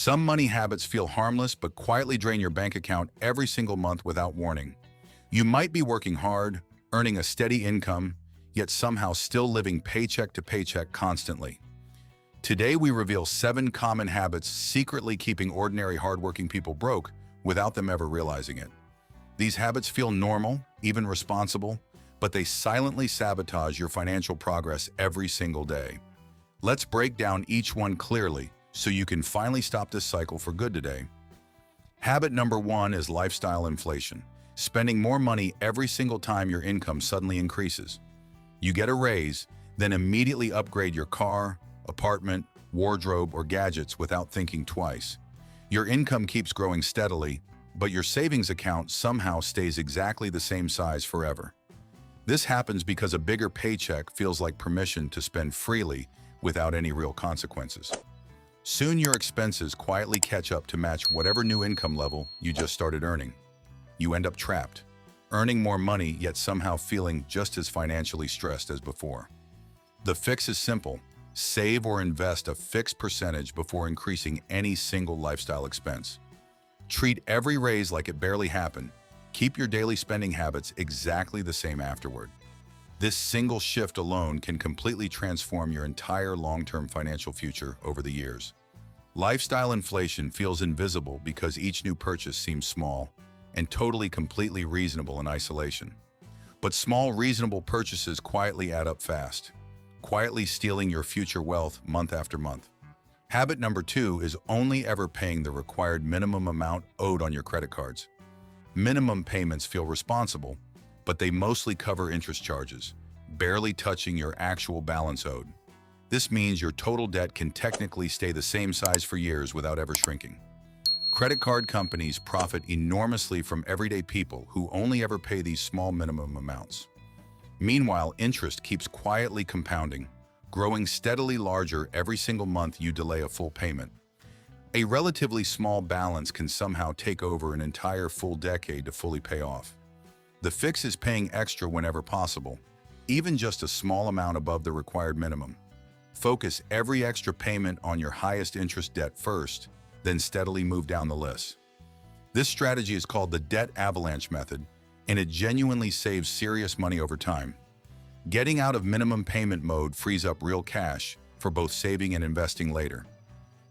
Some money habits feel harmless but quietly drain your bank account every single month without warning. You might be working hard, earning a steady income, yet somehow still living paycheck to paycheck constantly. Today we reveal 7 common habits secretly keeping ordinary hardworking people broke without them ever realizing it. These habits feel normal, even responsible, but they silently sabotage your financial progress every single day. Let's break down each one clearly so you can finally stop this cycle for good today. Habit number 1 is lifestyle inflation, spending more money every single time your income suddenly increases. You get a raise, then immediately upgrade your car, apartment, wardrobe, or gadgets without thinking twice. Your income keeps growing steadily, but your savings account somehow stays exactly the same size forever. This happens because a bigger paycheck feels like permission to spend freely without any real consequences. Soon your expenses quietly catch up to match whatever new income level you just started earning. You end up trapped, earning more money yet somehow feeling just as financially stressed as before. The fix is simple. Save or invest a fixed percentage before increasing any single lifestyle expense. Treat every raise like it barely happened. Keep your daily spending habits exactly the same afterward. This single shift alone can completely transform your entire long-term financial future over the years. Lifestyle inflation feels invisible because each new purchase seems small and completely reasonable in isolation. But small, reasonable purchases quietly add up fast, quietly stealing your future wealth month after month. Habit number 2 is only ever paying the required minimum amount owed on your credit cards. Minimum payments feel responsible, but they mostly cover interest charges, barely touching your actual balance owed. This means your total debt can technically stay the same size for years without ever shrinking. Credit card companies profit enormously from everyday people who only ever pay these small minimum amounts. Meanwhile, interest keeps quietly compounding, growing steadily larger every single month you delay a full payment. A relatively small balance can somehow take over an entire full decade to fully pay off. The fix is paying extra whenever possible, even just a small amount above the required minimum. Focus every extra payment on your highest interest debt first, then steadily move down the list. This strategy is called the debt avalanche method, and it genuinely saves serious money over time. Getting out of minimum payment mode frees up real cash for both saving and investing later.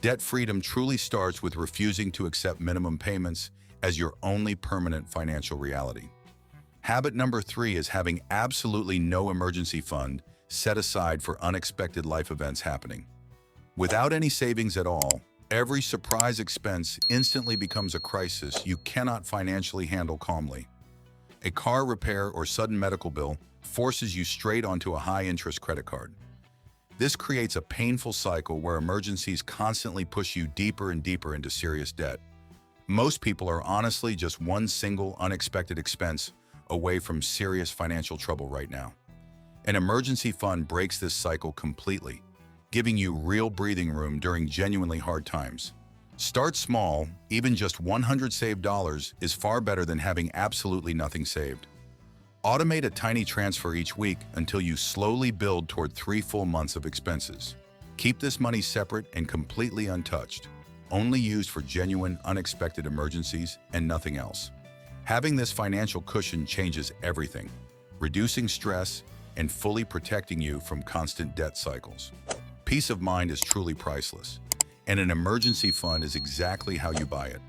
Debt freedom truly starts with refusing to accept minimum payments as your only permanent financial reality. Habit number 3 is having absolutely no emergency fund set aside for unexpected life events happening. Without any savings at all, every surprise expense instantly becomes a crisis you cannot financially handle calmly. A car repair or sudden medical bill forces you straight onto a high-interest credit card. This creates a painful cycle where emergencies constantly push you deeper and deeper into serious debt. Most people are honestly just one single unexpected expense away from serious financial trouble right now. An emergency fund breaks this cycle completely, giving you real breathing room during genuinely hard times. Start small. Even just $100 saved dollars is far better than having absolutely nothing saved. Automate a tiny transfer each week until you slowly build toward 3 full months of expenses. Keep this money separate and completely untouched, only used for genuine, unexpected emergencies and nothing else. Having this financial cushion changes everything, reducing stress and fully protecting you from constant debt cycles. Peace of mind is truly priceless, and an emergency fund is exactly how you buy it.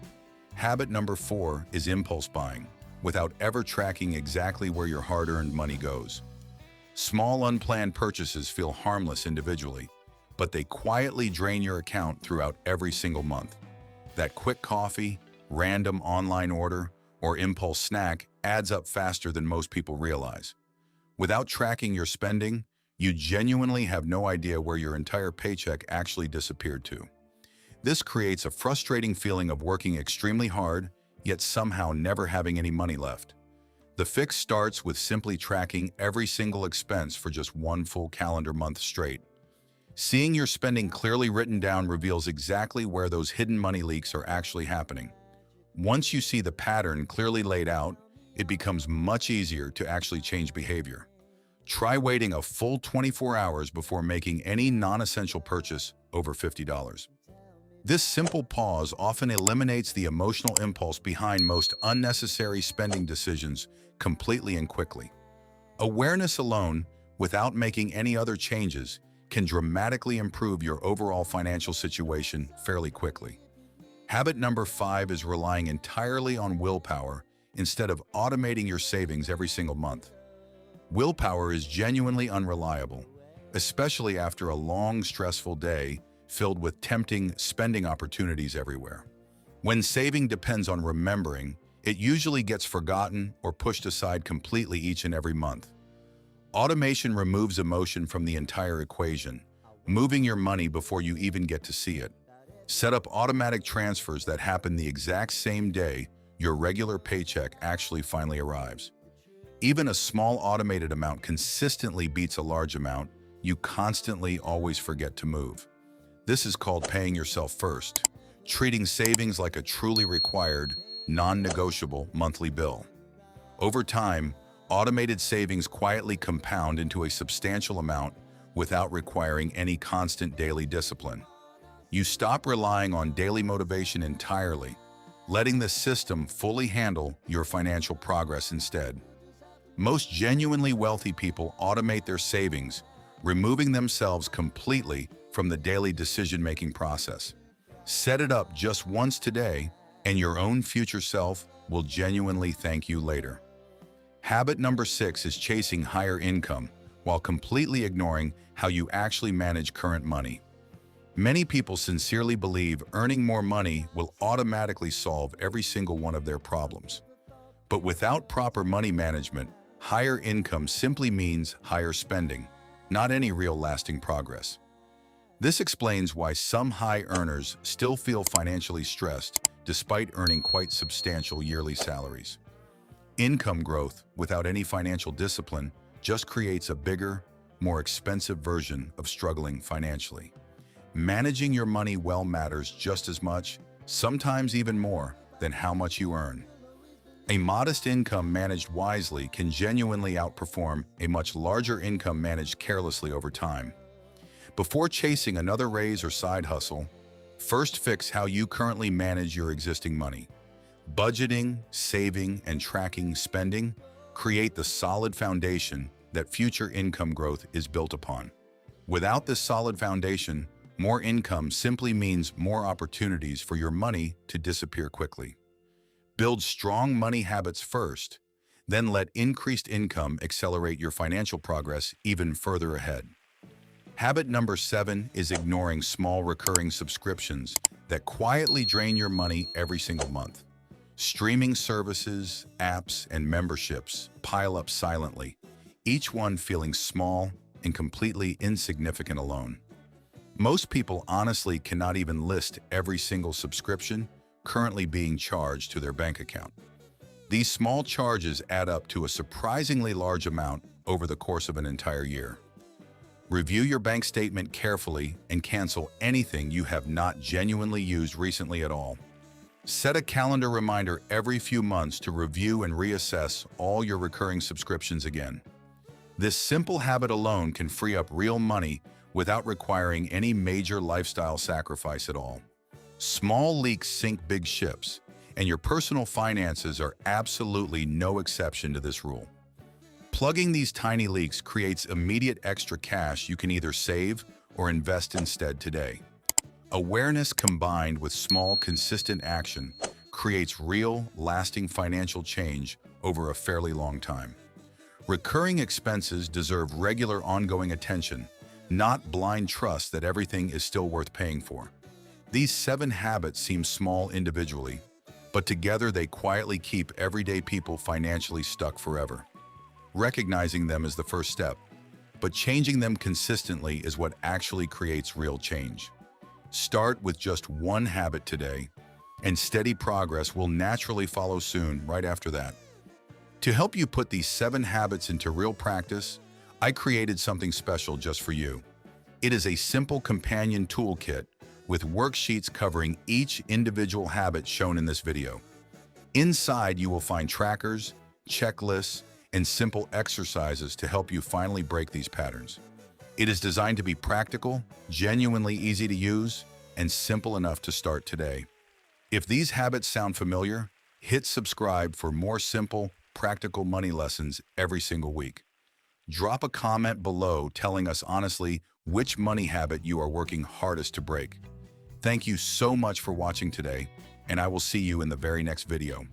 Habit number 4 is impulse buying, without ever tracking exactly where your hard-earned money goes. Small unplanned purchases feel harmless individually, but they quietly drain your account throughout every single month. That quick coffee, random online order, or impulse snack adds up faster than most people realize. Without tracking your spending, you genuinely have no idea where your entire paycheck actually disappeared to. This creates a frustrating feeling of working extremely hard, yet somehow never having any money left. The fix starts with simply tracking every single expense for just one full calendar month straight. Seeing your spending clearly written down reveals exactly where those hidden money leaks are actually happening. Once you see the pattern clearly laid out, it becomes much easier to actually change behavior. Try waiting a full 24 hours before making any non-essential purchase over $50. This simple pause often eliminates the emotional impulse behind most unnecessary spending decisions completely and quickly. Awareness alone, without making any other changes, can dramatically improve your overall financial situation fairly quickly. Habit number 5 is relying entirely on willpower instead of automating your savings every single month. Willpower is genuinely unreliable, especially after a long, stressful day filled with tempting spending opportunities everywhere. When saving depends on remembering, it usually gets forgotten or pushed aside completely each and every month. Automation removes emotion from the entire equation, moving your money before you even get to see it. Set up automatic transfers that happen the exact same day your regular paycheck actually finally arrives. Even a small automated amount consistently beats a large amount you constantly always forget to move. This is called paying yourself first, treating savings like a truly required, non-negotiable monthly bill. Over time, automated savings quietly compound into a substantial amount without requiring any constant daily discipline. You stop relying on daily motivation entirely, letting the system fully handle your financial progress instead. Most genuinely wealthy people automate their savings, removing themselves completely from the daily decision-making process. Set it up just once today, and your own future self will genuinely thank you later. Habit number 6 is chasing higher income while completely ignoring how you actually manage current money. Many people sincerely believe earning more money will automatically solve every single one of their problems. But without proper money management, higher income simply means higher spending, not any real lasting progress. This explains why some high earners still feel financially stressed despite earning quite substantial yearly salaries. Income growth without any financial discipline just creates a bigger, more expensive version of struggling financially. Managing your money well matters just as much, sometimes even more, than how much you earn. A modest income managed wisely can genuinely outperform a much larger income managed carelessly over time. Before chasing another raise or side hustle, first fix how you currently manage your existing money. Budgeting, saving, and tracking spending create the solid foundation that future income growth is built upon. Without this solid foundation, more income simply means more opportunities for your money to disappear quickly. Build strong money habits first, then let increased income accelerate your financial progress even further ahead. Habit number 7 is ignoring small recurring subscriptions that quietly drain your money every single month. Streaming services, apps, and memberships pile up silently, each one feeling small and completely insignificant alone. Most people honestly cannot even list every single subscription currently being charged to their bank account. These small charges add up to a surprisingly large amount over the course of an entire year. Review your bank statement carefully and cancel anything you have not genuinely used recently at all. Set a calendar reminder every few months to review and reassess all your recurring subscriptions again. This simple habit alone can free up real money without requiring any major lifestyle sacrifice at all. Small leaks sink big ships, and your personal finances are absolutely no exception to this rule. Plugging these tiny leaks creates immediate extra cash you can either save or invest instead today. Awareness combined with small, consistent action creates real, lasting financial change over a fairly long time. Recurring expenses deserve regular, ongoing attention, not blind trust that everything is still worth paying for. These 7 habits seem small individually, but together they quietly keep everyday people financially stuck forever. Recognizing them is the first step, but changing them consistently is what actually creates real change. Start with just one habit today, and steady progress will naturally follow soon right after that. To help you put these 7 habits into real practice, I created something special just for you. It is a simple companion toolkit with worksheets covering each individual habit shown in this video. Inside, you will find trackers, checklists, and simple exercises to help you finally break these patterns. It is designed to be practical, genuinely easy to use, and simple enough to start today. If these habits sound familiar, hit subscribe for more simple, practical money lessons every single week. Drop a comment below telling us honestly which money habit you are working hardest to break. Thank you so much for watching today, and I will see you in the very next video.